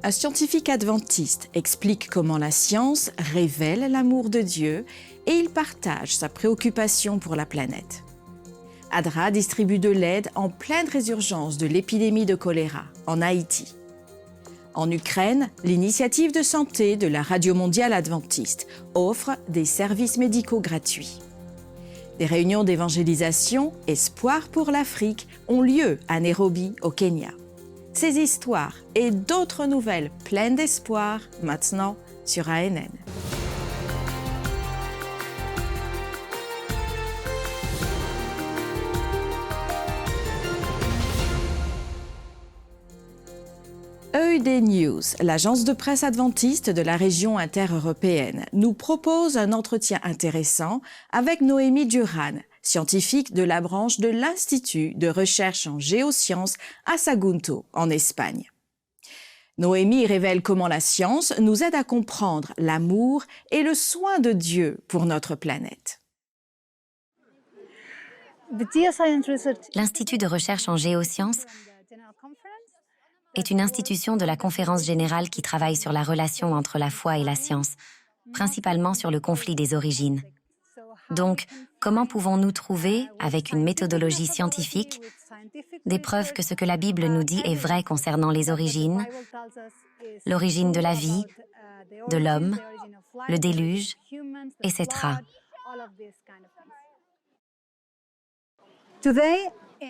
Un scientifique adventiste explique comment la science révèle l'amour de Dieu et il partage sa préoccupation pour la planète. ADRA distribue de l'aide en pleine résurgence de l'épidémie de choléra en Haïti. En Ukraine, l'initiative de santé de la Radio mondiale adventiste offre des services médicaux gratuits. Des réunions d'évangélisation Espoir pour l'Afrique ont lieu à Nairobi, au Kenya. Ces histoires et d'autres nouvelles pleines d'espoir maintenant sur ANN. EUD News, l'agence de presse adventiste de la région intereuropéenne, nous propose un entretien intéressant avec Noémie Duran, scientifique de la branche de l'Institut de recherche en géosciences à Sagunto, en Espagne. Noémie révèle comment la science nous aide à comprendre l'amour et le soin de Dieu pour notre planète. L'Institut de recherche en géosciences est une institution de la Conférence générale qui travaille sur la relation entre la foi et la science, principalement sur le conflit des origines. Donc, comment pouvons-nous trouver, avec une méthodologie scientifique, des preuves que ce que la Bible nous dit est vrai concernant les origines, l'origine de la vie, de l'homme, le déluge, etc.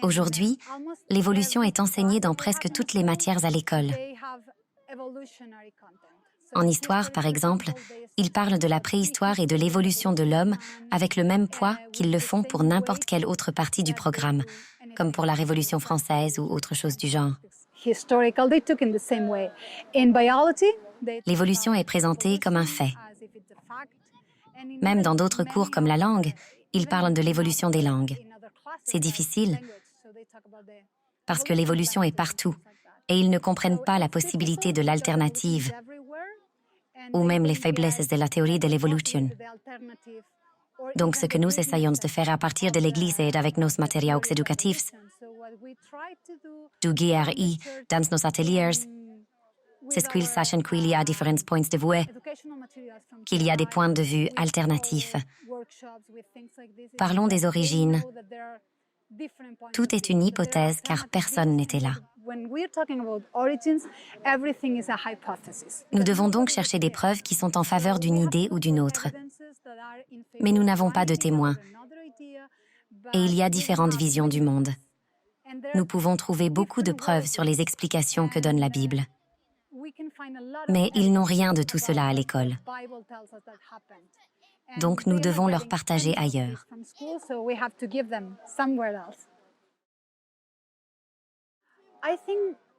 Aujourd'hui, l'évolution est enseignée dans presque toutes les matières à l'école. En histoire, par exemple, ils parlent de la préhistoire et de l'évolution de l'homme avec le même poids qu'ils le font pour n'importe quelle autre partie du programme, comme pour la Révolution française ou autre chose du genre. L'évolution est présentée comme un fait. Même dans d'autres cours comme la langue, ils parlent de l'évolution des langues. C'est difficile parce que l'évolution est partout et ils ne comprennent pas la possibilité de l'alternative ou même les faiblesses de la théorie de l'évolution. Donc, ce que nous essayons de faire à partir de l'Église et avec nos matériaux éducatifs, du GRI, dans nos ateliers, c'est qu'il sache qu'il y a différents points de vue, qu'il y a des points de vue alternatifs. Parlons des origines. Tout est une hypothèse car personne n'était là. Nous devons donc chercher des preuves qui sont en faveur d'une idée ou d'une autre. Mais nous n'avons pas de témoins. Et il y a différentes visions du monde. Nous pouvons trouver beaucoup de preuves sur les explications que donne la Bible. Mais ils n'ont rien de tout cela à l'école. Donc nous devons leur partager ailleurs.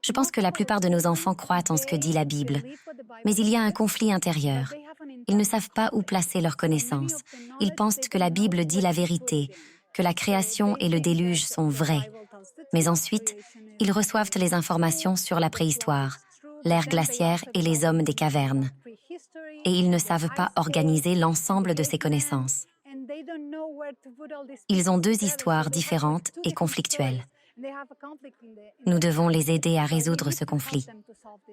Je pense que la plupart de nos enfants croient en ce que dit la Bible, mais il y a un conflit intérieur. Ils ne savent pas où placer leurs connaissances. Ils pensent que la Bible dit la vérité, que la création et le déluge sont vrais. Mais ensuite, ils reçoivent les informations sur la préhistoire, l'ère glaciaire et les hommes des cavernes. Et ils ne savent pas organiser l'ensemble de ces connaissances. Ils ont deux histoires différentes et conflictuelles. Nous devons les aider à résoudre ce conflit.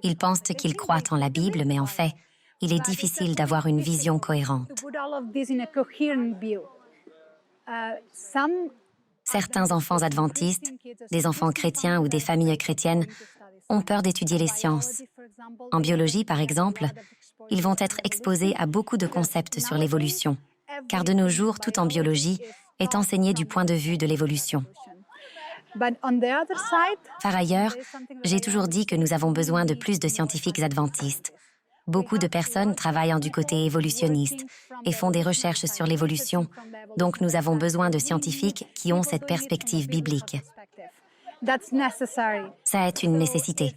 Ils pensent qu'ils croient en la Bible, mais en fait, il est difficile d'avoir une vision cohérente. Certains enfants adventistes, des enfants chrétiens ou des familles chrétiennes, ont peur d'étudier les sciences. En biologie, par exemple, ils vont être exposés à beaucoup de concepts sur l'évolution, car de nos jours, tout en biologie est enseigné du point de vue de l'évolution. Par ailleurs, j'ai toujours dit que nous avons besoin de plus de scientifiques adventistes. Beaucoup de personnes travaillent du côté évolutionniste et font des recherches sur l'évolution, donc nous avons besoin de scientifiques qui ont cette perspective biblique. Ça est une nécessité.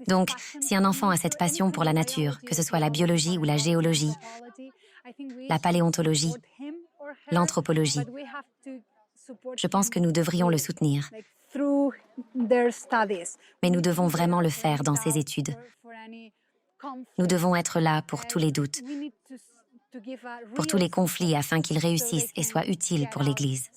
Donc, si un enfant a cette passion pour la nature, que ce soit la biologie ou la géologie, la paléontologie, l'anthropologie, je pense que nous devrions le soutenir. Mais nous devons vraiment le faire dans ses études. Nous devons être là pour tous les doutes, pour tous les conflits afin qu'ils réussissent et soient utiles pour l'Église.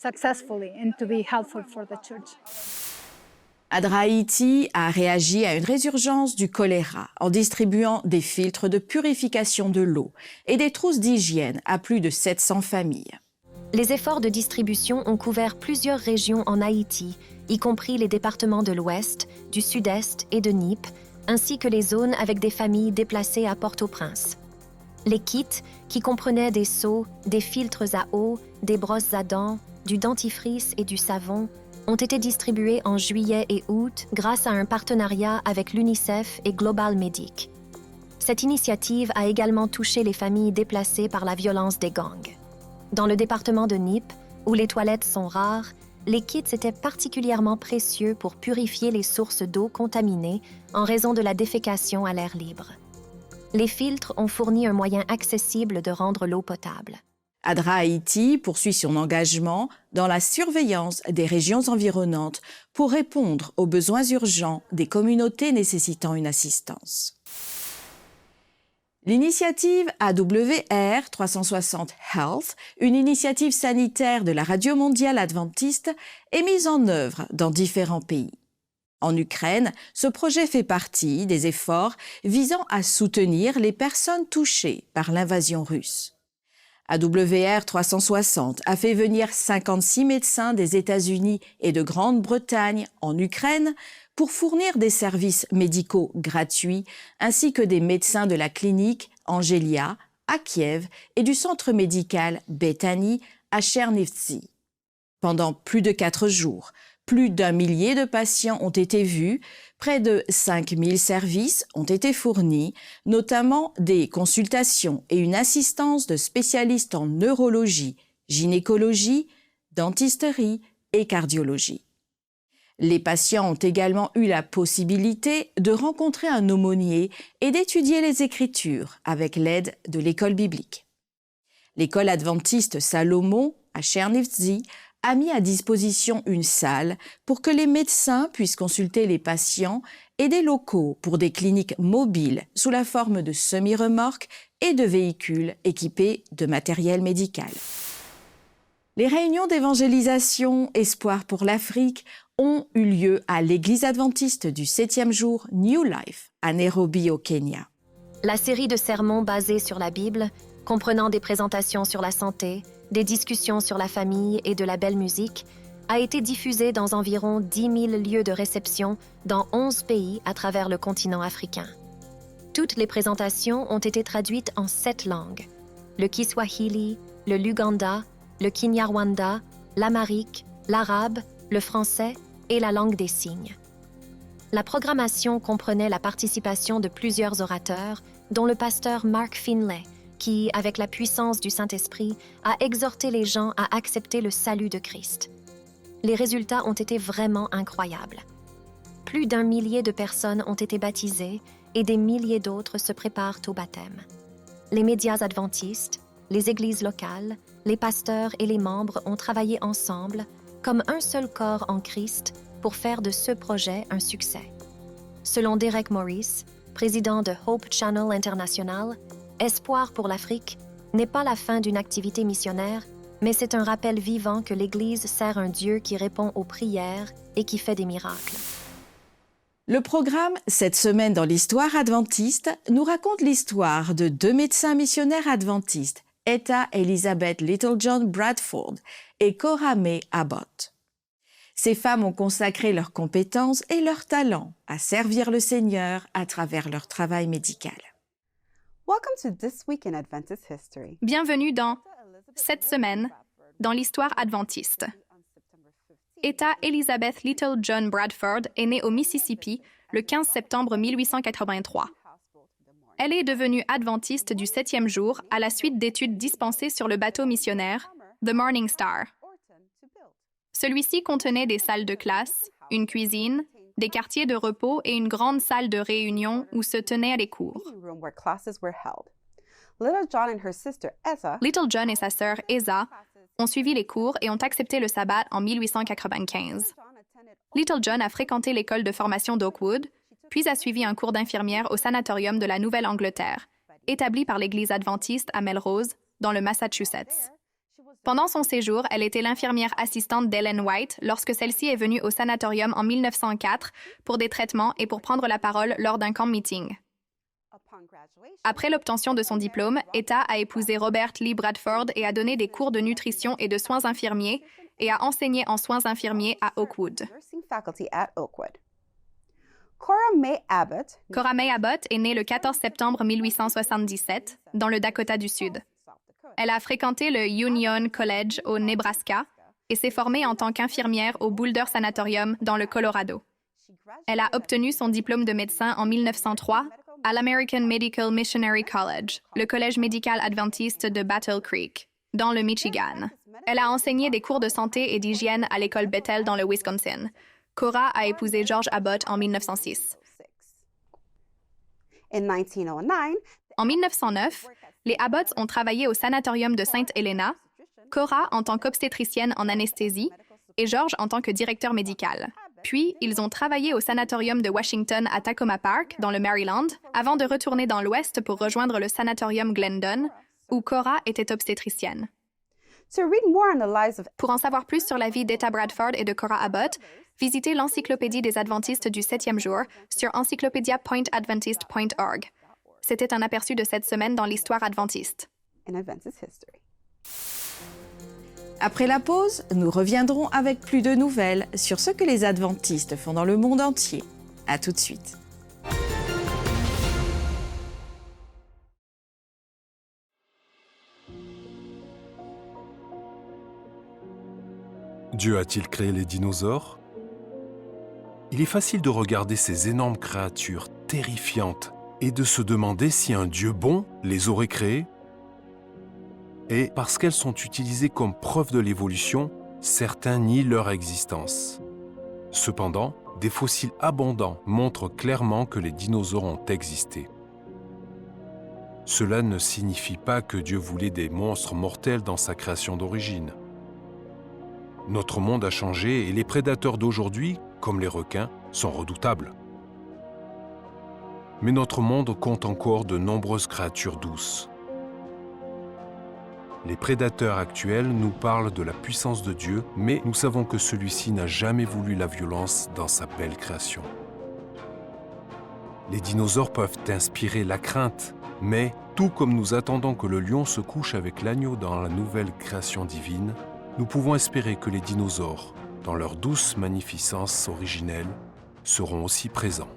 ADRA Haïti a réagi à une résurgence du choléra en distribuant des filtres de purification de l'eau et des trousses d'hygiène à plus de 700 familles. Les efforts de distribution ont couvert plusieurs régions en Haïti, y compris les départements de l'Ouest, du Sud-Est et de Nip, ainsi que les zones avec des familles déplacées à Port-au-Prince. Les kits, qui comprenaient des seaux, des filtres à eau, des brosses à dents, du dentifrice et du savon, ont été distribués en juillet et août grâce à un partenariat avec l'UNICEF et Global Medic. Cette initiative a également touché les familles déplacées par la violence des gangs. Dans le département de Nip, où les toilettes sont rares, les kits étaient particulièrement précieux pour purifier les sources d'eau contaminées en raison de la défécation à l'air libre. Les filtres ont fourni un moyen accessible de rendre l'eau potable. ADRA Haïti poursuit son engagement dans la surveillance des régions environnantes pour répondre aux besoins urgents des communautés nécessitant une assistance. L'initiative AWR 360 Health, une initiative sanitaire de la Radio mondiale adventiste, est mise en œuvre dans différents pays. En Ukraine, ce projet fait partie des efforts visant à soutenir les personnes touchées par l'invasion russe. AWR 360 a fait venir 56 médecins des États-Unis et de Grande-Bretagne en Ukraine pour fournir des services médicaux gratuits, ainsi que des médecins de la clinique Angelia à Kiev et du centre médical Bethany à Chernivtsi. Pendant plus de 4 jours, plus d'1 millier de patients ont été vus, près de 5000 services ont été fournis, notamment des consultations et une assistance de spécialistes en neurologie, gynécologie, dentisterie et cardiologie. Les patients ont également eu la possibilité de rencontrer un aumônier et d'étudier les Écritures avec l'aide de l'école biblique. L'école adventiste Salomon à Chernivtsi a mis à disposition une salle pour que les médecins puissent consulter les patients et des locaux pour des cliniques mobiles sous la forme de semi-remorques et de véhicules équipés de matériel médical. Les réunions d'évangélisation Espoir pour l'Afrique ont eu lieu à l'église adventiste du 7e jour New Life à Nairobi au Kenya. La série de sermons basés sur la Bible, comprenant des présentations sur la santé, des discussions sur la famille et de la belle musique, a été diffusée dans environ 10 000 lieux de réception dans 11 pays à travers le continent africain. Toutes les présentations ont été traduites en 7 langues: le Kiswahili, le Luganda, le Kinyarwanda, l'amharique, l'arabe, le français et la langue des signes. La programmation comprenait la participation de plusieurs orateurs, dont le pasteur Mark Finlay, qui, avec la puissance du Saint-Esprit, a exhorté les gens à accepter le salut de Christ. Les résultats ont été vraiment incroyables. Plus d'1 millier de personnes ont été baptisées et des milliers d'autres se préparent au baptême. Les médias adventistes, les églises locales, les pasteurs et les membres ont travaillé ensemble, comme un seul corps en Christ, pour faire de ce projet un succès. Selon Derek Morris, président de Hope Channel International, Espoir pour l'Afrique n'est pas la fin d'une activité missionnaire, mais c'est un rappel vivant que l'Église sert un Dieu qui répond aux prières et qui fait des miracles. Le programme Cette semaine dans l'histoire adventiste nous raconte l'histoire de 2 médecins missionnaires adventistes, Etta Elizabeth Littlejohn Bradford et Cora May Abbott. Ces femmes ont consacré leurs compétences et leurs talents à servir le Seigneur à travers leur travail médical. Welcome to This Week in Adventist History. Bienvenue dans Cette semaine dans l'histoire adventiste. Etta Elizabeth Littlejohn Bradford est née au Mississippi le 15 septembre 1883. Elle est devenue adventiste du 7e jour à la suite d'études dispensées sur le bateau missionnaire The Morning Star. Celui-ci contenait des salles de classe, une cuisine, des quartiers de repos et une grande salle de réunion où se tenaient les cours. Little John et sa sœur Eza ont suivi les cours et ont accepté le sabbat en 1895. Little John a fréquenté l'école de formation d'Oakwood, puis a suivi un cours d'infirmière au sanatorium de la Nouvelle-Angleterre, établi par l'Église adventiste à Melrose, dans le Massachusetts. Pendant son séjour, elle était l'infirmière assistante d'Ellen White lorsque celle-ci est venue au sanatorium en 1904 pour des traitements et pour prendre la parole lors d'un camp meeting. Après l'obtention de son diplôme, Etta a épousé Robert Lee Bradford et a donné des cours de nutrition et de soins infirmiers et a enseigné en soins infirmiers à Oakwood. Cora May Abbott est née le 14 septembre 1877 dans le Dakota du Sud. Elle a fréquenté le Union College au Nebraska et s'est formée en tant qu'infirmière au Boulder Sanatorium dans le Colorado. Elle a obtenu son diplôme de médecin en 1903 à l'American Medical Missionary College, le collège médical adventiste de Battle Creek, dans le Michigan. Elle a enseigné des cours de santé et d'hygiène à l'école Bethel dans le Wisconsin. Cora a épousé George Abbott en 1906. En 1909, les Abbotts ont travaillé au sanatorium de Sainte Helena, Cora en tant qu'obstétricienne en anesthésie et George en tant que directeur médical. Puis, ils ont travaillé au sanatorium de Washington à Tacoma Park, dans le Maryland, avant de retourner dans l'Ouest pour rejoindre le sanatorium Glendon, où Cora était obstétricienne. Pour en savoir plus sur la vie d'Etta Bradford et de Cora Abbott, visitez l'Encyclopédie des Adventistes du 7e jour sur encyclopedia.adventist.org. C'était un aperçu de cette semaine dans l'histoire adventiste. Après la pause, nous reviendrons avec plus de nouvelles sur ce que les adventistes font dans le monde entier. À tout de suite. Dieu a-t-il créé les dinosaures? Il est facile de regarder ces énormes créatures terrifiantes et de se demander si un Dieu bon les aurait créées. Et parce qu'elles sont utilisées comme preuve de l'évolution, certains nient leur existence. Cependant, des fossiles abondants montrent clairement que les dinosaures ont existé. Cela ne signifie pas que Dieu voulait des monstres mortels dans sa création d'origine. Notre monde a changé et les prédateurs d'aujourd'hui, comme les requins, sont redoutables. Mais notre monde compte encore de nombreuses créatures douces. Les prédateurs actuels nous parlent de la puissance de Dieu, mais nous savons que celui-ci n'a jamais voulu la violence dans sa belle création. Les dinosaures peuvent inspirer la crainte, mais tout comme nous attendons que le lion se couche avec l'agneau dans la nouvelle création divine, nous pouvons espérer que les dinosaures, dans leur douce magnificence originelle, seront aussi présents.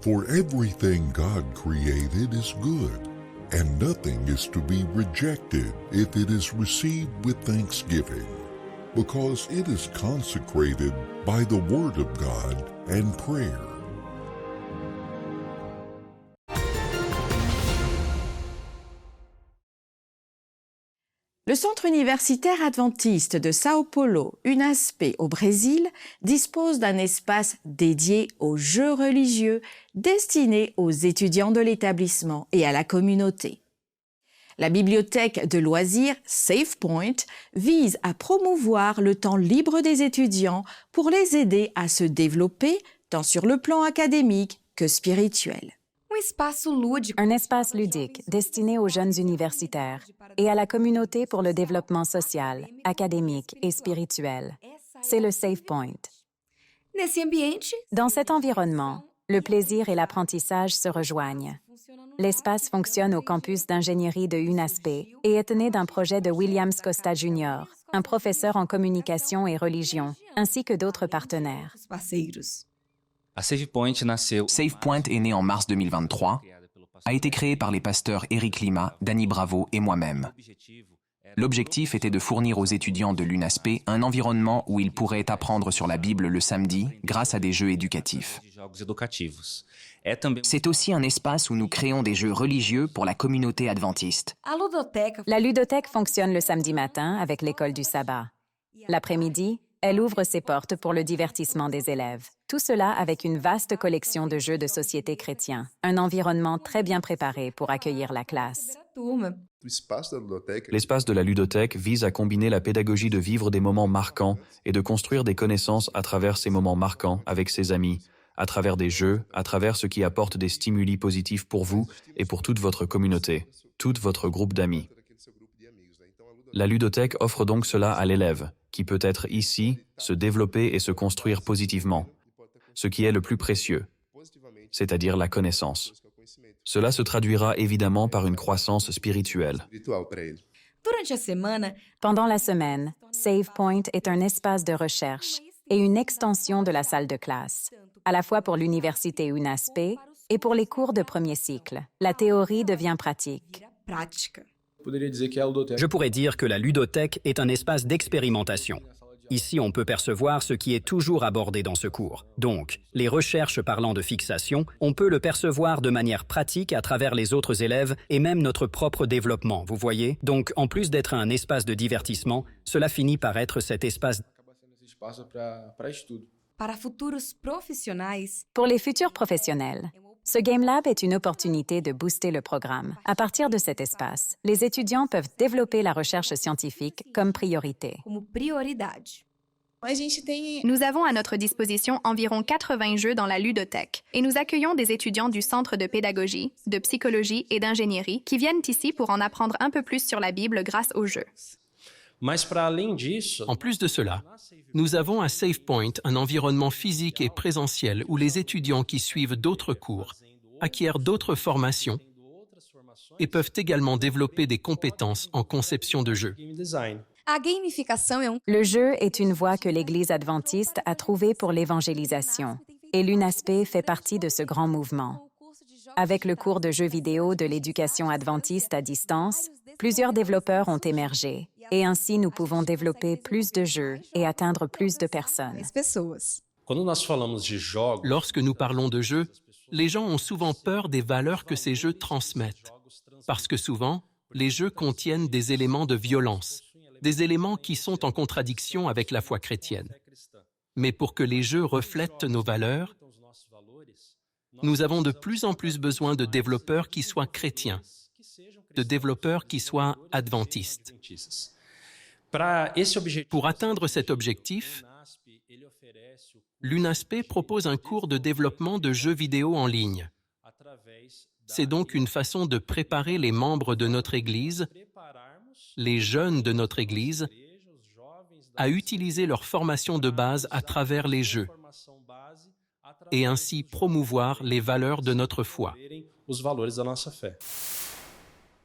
For everything God created is good, and nothing is to be rejected if it is received with thanksgiving, because it is consecrated by the Word of God and prayer. Le Centre universitaire adventiste de Sao Paulo, UNASP au Brésil, dispose d'un espace dédié aux jeux religieux destinés aux étudiants de l'établissement et à la communauté. La bibliothèque de loisirs SafePoint vise à promouvoir le temps libre des étudiants pour les aider à se développer tant sur le plan académique que spirituel. Un espace ludique destiné aux jeunes universitaires et à la communauté pour le développement social, académique et spirituel. C'est le SafePoint. Dans cet environnement, le plaisir et l'apprentissage se rejoignent. L'espace fonctionne au campus d'ingénierie de UNASP et est né d'un projet de Williams Costa Jr., un professeur en communication et religion, ainsi que d'autres partenaires. SafePoint est né en mars 2023, a été créé par les pasteurs Eric Lima, Danny Bravo et moi-même. L'objectif était de fournir aux étudiants de l'UNASP un environnement où ils pourraient apprendre sur la Bible le samedi grâce à des jeux éducatifs. C'est aussi un espace où nous créons des jeux religieux pour la communauté adventiste. La ludothèque fonctionne le samedi matin avec l'école du sabbat. L'après-midi, elle ouvre ses portes pour le divertissement des élèves. Tout cela avec une vaste collection de jeux de société chrétiens, un environnement très bien préparé pour accueillir la classe. L'espace de la ludothèque vise à combiner la pédagogie de vivre des moments marquants et de construire des connaissances à travers ces moments marquants avec ses amis, à travers des jeux, à travers ce qui apporte des stimuli positifs pour vous et pour toute votre communauté, tout votre groupe d'amis. La ludothèque offre donc cela à l'élève, qui peut être ici, se développer et se construire positivement, ce qui est le plus précieux, c'est-à-dire la connaissance. Cela se traduira évidemment par une croissance spirituelle. Pendant la semaine, SafePoint est un espace de recherche et une extension de la salle de classe, à la fois pour l'université UNASP et pour les cours de premier cycle. La théorie devient pratique. Je pourrais dire que la ludothèque est un espace d'expérimentation. Ici, on peut percevoir ce qui est toujours abordé dans ce cours. Donc, les recherches parlant de fixation, on peut le percevoir de manière pratique à travers les autres élèves et même notre propre développement, vous voyez? Donc, en plus d'être un espace de divertissement, cela finit par être cet espace. Pour les futurs professionnels, ce Game Lab est une opportunité de booster le programme. À partir de cet espace, les étudiants peuvent développer la recherche scientifique comme priorité. Nous avons à notre disposition environ 80 jeux dans la ludothèque et nous accueillons des étudiants du Centre de pédagogie, de psychologie et d'ingénierie qui viennent ici pour en apprendre un peu plus sur la Bible grâce aux jeux. En plus de cela, nous avons à SafePoint un environnement physique et présentiel où les étudiants qui suivent d'autres cours acquièrent d'autres formations et peuvent également développer des compétences en conception de jeux. Le jeu est une voie que l'Église adventiste a trouvée pour l'évangélisation et l'UNASP fait partie de ce grand mouvement. Avec le cours de jeux vidéo de l'éducation adventiste à distance, plusieurs développeurs ont émergé et ainsi nous pouvons développer plus de jeux et atteindre plus de personnes. Lorsque nous parlons de jeux, les gens ont souvent peur des valeurs que ces jeux transmettent, parce que souvent, les jeux contiennent des éléments de violence, des éléments qui sont en contradiction avec la foi chrétienne. Mais pour que les jeux reflètent nos valeurs, nous avons de plus en plus besoin de développeurs qui soient chrétiens, de développeurs qui soient adventistes. Pour atteindre cet objectif, l'UNASP propose un cours de développement de jeux vidéo en ligne. C'est donc une façon de préparer les membres de notre Église, les jeunes de notre Église, à utiliser leur formation de base à travers les jeux et ainsi promouvoir les valeurs de notre foi.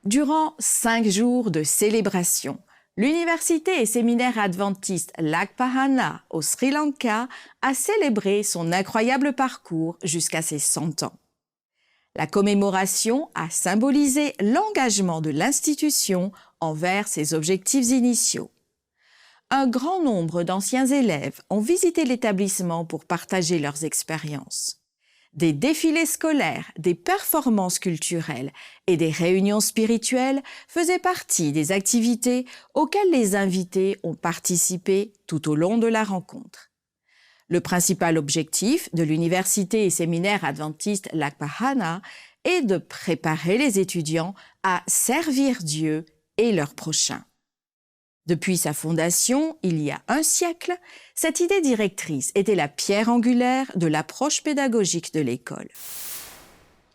Durant 5 jours de célébration, l'université et séminaire adventiste Lakpahana au Sri Lanka a célébré son incroyable parcours jusqu'à ses 100 ans. La commémoration a symbolisé l'engagement de l'institution envers ses objectifs initiaux. Un grand nombre d'anciens élèves ont visité l'établissement pour partager leurs expériences. Des défilés scolaires, des performances culturelles et des réunions spirituelles faisaient partie des activités auxquelles les invités ont participé tout au long de la rencontre. Le principal objectif de l'université et séminaire adventiste Lakpahana est de préparer les étudiants à servir Dieu et leurs prochains. Depuis sa fondation, il y a un siècle, cette idée directrice était la pierre angulaire de l'approche pédagogique de l'école.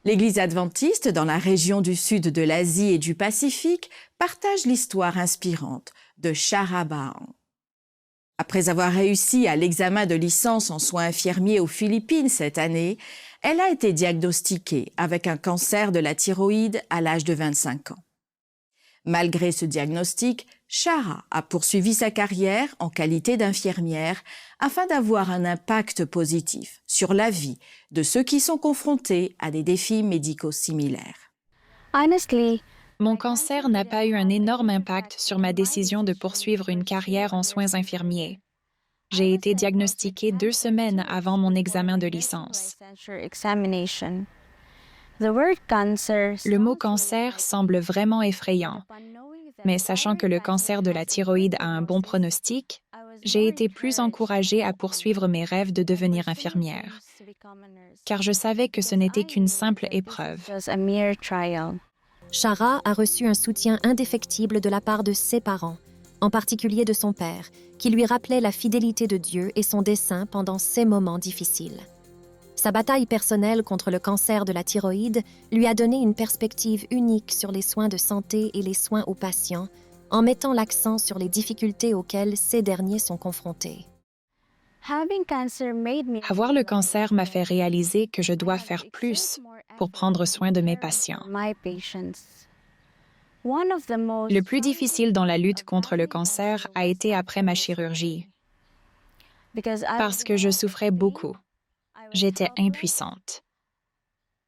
L'Église adventiste, dans la région du sud de l'Asie et du Pacifique, partage l'histoire inspirante de Charabahan. Après avoir réussi à l'examen de licence en soins infirmiers aux Philippines cette année, elle a été diagnostiquée avec un cancer de la thyroïde à l'âge de 25 ans. Malgré ce diagnostic, Shara a poursuivi sa carrière en qualité d'infirmière afin d'avoir un impact positif sur la vie de ceux qui sont confrontés à des défis médicaux similaires. Mon cancer n'a pas eu un énorme impact sur ma décision de poursuivre une carrière en soins infirmiers. J'ai été diagnostiquée 2 semaines avant mon examen de licence. Le mot cancer semble vraiment effrayant, mais sachant que le cancer de la thyroïde a un bon pronostic, j'ai été plus encouragée à poursuivre mes rêves de devenir infirmière, car je savais que ce n'était qu'une simple épreuve. Shara a reçu un soutien indéfectible de la part de ses parents, en particulier de son père, qui lui rappelait la fidélité de Dieu et son dessein pendant ces moments difficiles. Sa bataille personnelle contre le cancer de la thyroïde lui a donné une perspective unique sur les soins de santé et les soins aux patients, en mettant l'accent sur les difficultés auxquelles ces derniers sont confrontés. Avoir le cancer m'a fait réaliser que je dois faire plus pour prendre soin de mes patients. Le plus difficile dans la lutte contre le cancer a été après ma chirurgie, parce que je souffrais beaucoup. J'étais impuissante.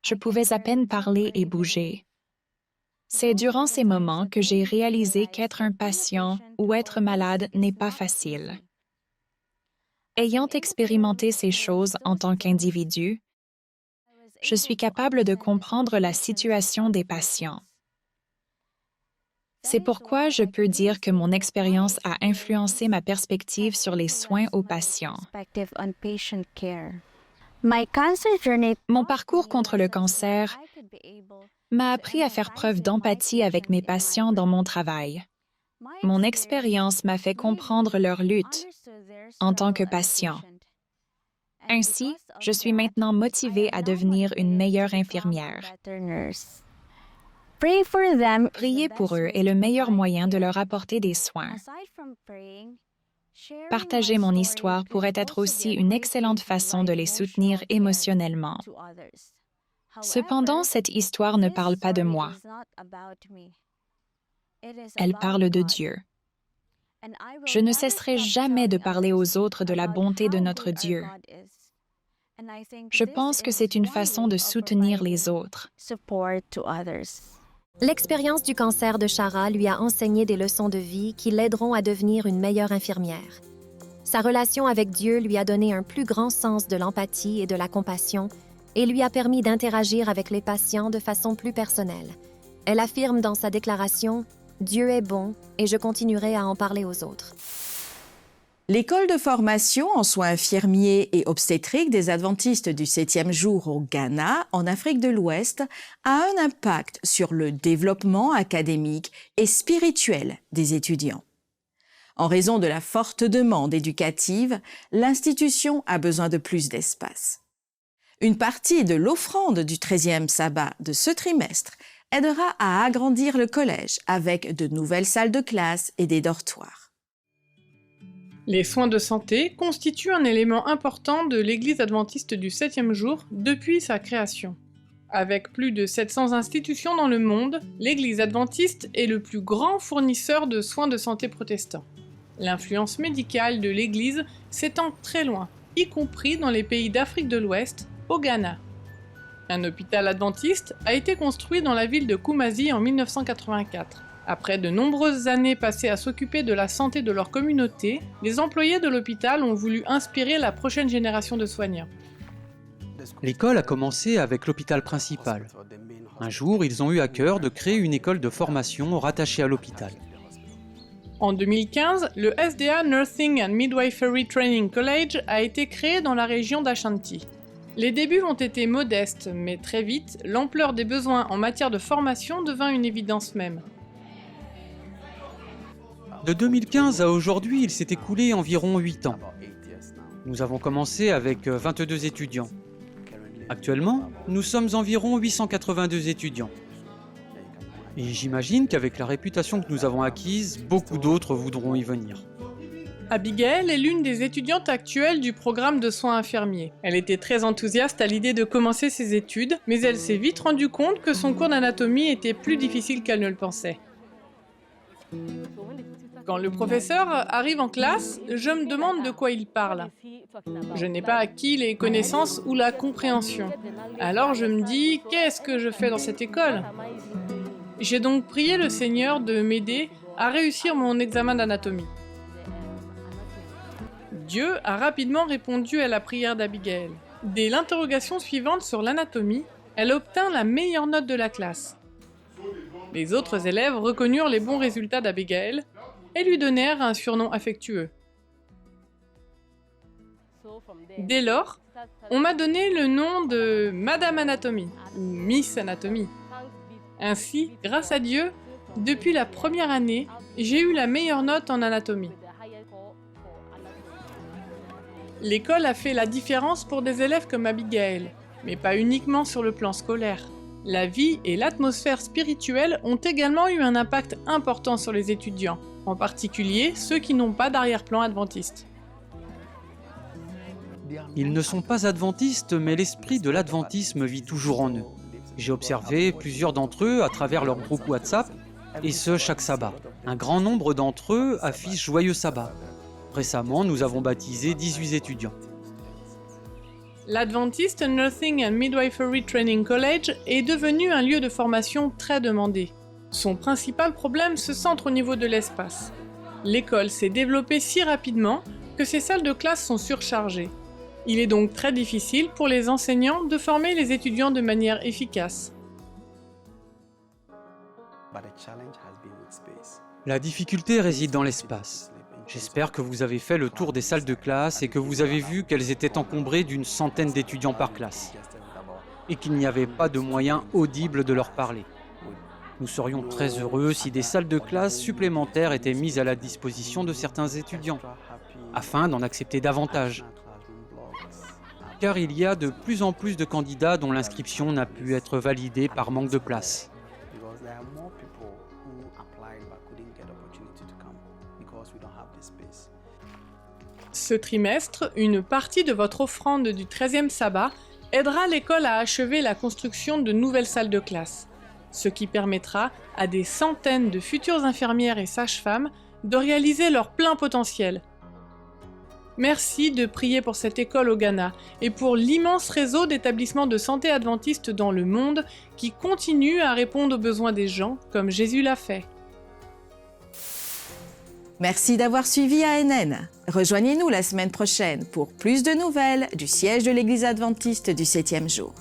Je pouvais à peine parler et bouger. C'est durant ces moments que j'ai réalisé qu'être un patient ou être malade n'est pas facile. Ayant expérimenté ces choses en tant qu'individu, je suis capable de comprendre la situation des patients. C'est pourquoi je peux dire que mon expérience a influencé ma perspective sur les soins aux patients. Mon parcours contre le cancer m'a appris à faire preuve d'empathie avec mes patients dans mon travail. Mon expérience m'a fait comprendre leur lutte en tant que patient. Ainsi, je suis maintenant motivée à devenir une meilleure infirmière. Prier pour eux est le meilleur moyen de leur apporter des soins. Partager mon histoire pourrait être aussi une excellente façon de les soutenir émotionnellement. Cependant, cette histoire ne parle pas de moi. Elle parle de Dieu. Je ne cesserai jamais de parler aux autres de la bonté de notre Dieu. Je pense que c'est une façon de soutenir les autres. L'expérience du cancer de Shara lui a enseigné des leçons de vie qui l'aideront à devenir une meilleure infirmière. Sa relation avec Dieu lui a donné un plus grand sens de l'empathie et de la compassion et lui a permis d'interagir avec les patients de façon plus personnelle. Elle affirme dans sa déclaration « Dieu est bon et je continuerai à en parler aux autres ». L'école de formation en soins infirmiers et obstétriques des adventistes du 7e jour au Ghana, en Afrique de l'Ouest, a un impact sur le développement académique et spirituel des étudiants. En raison de la forte demande éducative, l'institution a besoin de plus d'espace. Une partie de l'offrande du 13e sabbat de ce trimestre aidera à agrandir le collège avec de nouvelles salles de classe et des dortoirs. Les soins de santé constituent un élément important de l'Église adventiste du 7e jour depuis sa création. Avec plus de 700 institutions dans le monde, l'Église adventiste est le plus grand fournisseur de soins de santé protestants. L'influence médicale de l'Église s'étend très loin, y compris dans les pays d'Afrique de l'Ouest, au Ghana. Un hôpital adventiste a été construit dans la ville de Kumasi en 1984. Après de nombreuses années passées à s'occuper de la santé de leur communauté, les employés de l'hôpital ont voulu inspirer la prochaine génération de soignants. L'école a commencé avec l'hôpital principal. Un jour, ils ont eu à cœur de créer une école de formation rattachée à l'hôpital. En 2015, le SDA Nursing and Midwifery Training College a été créé dans la région d'Ashanti. Les débuts ont été modestes, mais très vite, l'ampleur des besoins en matière de formation devint une évidence même. De 2015 à aujourd'hui, il s'est écoulé environ 8 ans. Nous avons commencé avec 22 étudiants. Actuellement, nous sommes environ 882 étudiants. Et j'imagine qu'avec la réputation que nous avons acquise, beaucoup d'autres voudront y venir. Abigail est l'une des étudiantes actuelles du programme de soins infirmiers. Elle était très enthousiaste à l'idée de commencer ses études, mais elle s'est vite rendue compte que son cours d'anatomie était plus difficile qu'elle ne le pensait. Quand le professeur arrive en classe, je me demande de quoi il parle. Je n'ai pas acquis les connaissances ou la compréhension. Alors je me dis, qu'est-ce que je fais dans cette école? J'ai donc prié le Seigneur de m'aider à réussir mon examen d'anatomie. Dieu a rapidement répondu à la prière d'Abigail. Dès l'interrogation suivante sur l'anatomie, elle obtint la meilleure note de la classe. Les autres élèves reconnurent les bons résultats d'Abigail et lui donnèrent un surnom affectueux. Dès lors, on m'a donné le nom de Madame Anatomie ou Miss Anatomie. Ainsi, grâce à Dieu, depuis la première année, j'ai eu la meilleure note en anatomie. L'école a fait la différence pour des élèves comme Abigail, mais pas uniquement sur le plan scolaire. La vie et l'atmosphère spirituelle ont également eu un impact important sur les étudiants, en particulier ceux qui n'ont pas d'arrière-plan adventiste. Ils ne sont pas adventistes, mais l'esprit de l'adventisme vit toujours en eux. J'ai observé plusieurs d'entre eux à travers leur groupe WhatsApp, et ce chaque sabbat. Un grand nombre d'entre eux affichent Joyeux Sabbat. Récemment, nous avons baptisé 18 étudiants. L'Adventist Nursing and Midwifery Training College est devenu un lieu de formation très demandé. Son principal problème se centre au niveau de l'espace. L'école s'est développée si rapidement que ses salles de classe sont surchargées. Il est donc très difficile pour les enseignants de former les étudiants de manière efficace. La difficulté réside dans l'espace. J'espère que vous avez fait le tour des salles de classe et que vous avez vu qu'elles étaient encombrées d'une centaine d'étudiants par classe et qu'il n'y avait pas de moyen audible de leur parler. Nous serions très heureux si des salles de classe supplémentaires étaient mises à la disposition de certains étudiants, afin d'en accepter davantage. Car il y a de plus en plus de candidats dont l'inscription n'a pu être validée par manque de place. Ce trimestre, une partie de votre offrande du 13e sabbat aidera l'école à achever la construction de nouvelles salles de classe, ce qui permettra à des centaines de futures infirmières et sages-femmes de réaliser leur plein potentiel. Merci de prier pour cette école au Ghana et pour l'immense réseau d'établissements de santé adventistes dans le monde qui continuent à répondre aux besoins des gens comme Jésus l'a fait. Merci d'avoir suivi ANN. Rejoignez-nous la semaine prochaine pour plus de nouvelles du siège de l'Église adventiste du 7e jour.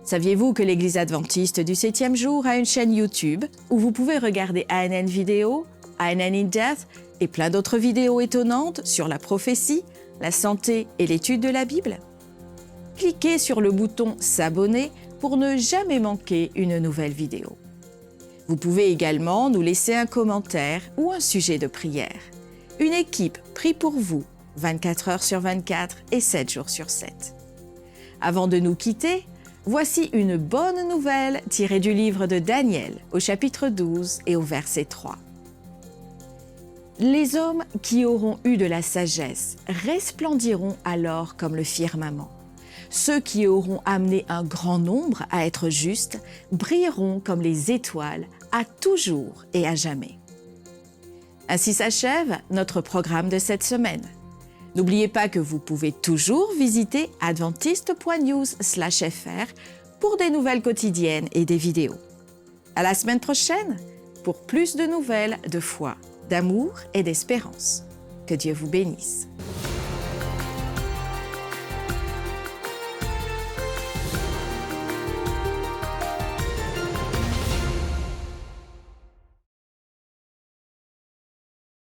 Saviez-vous que l'Église adventiste du 7e jour a une chaîne YouTube où vous pouvez regarder ANN Vidéo, ANN in Depth et plein d'autres vidéos étonnantes sur la prophétie, la santé et l'étude de la Bible? Cliquez sur le bouton « S'abonner » pour ne jamais manquer une nouvelle vidéo. Vous pouvez également nous laisser un commentaire ou un sujet de prière. Une équipe prie pour vous 24 heures sur 24 et 7 jours sur 7. Avant de nous quitter, voici une bonne nouvelle tirée du livre de Daniel au chapitre 12 et au verset 3. Les hommes qui auront eu de la sagesse resplendiront alors comme le firmament. Ceux qui auront amené un grand nombre à être justes brilleront comme les étoiles à toujours et à jamais. Ainsi s'achève notre programme de cette semaine. N'oubliez pas que vous pouvez toujours visiter adventiste.news/fr pour des nouvelles quotidiennes et des vidéos. À la semaine prochaine pour plus de nouvelles de foi, d'amour et d'espérance. Que Dieu vous bénisse.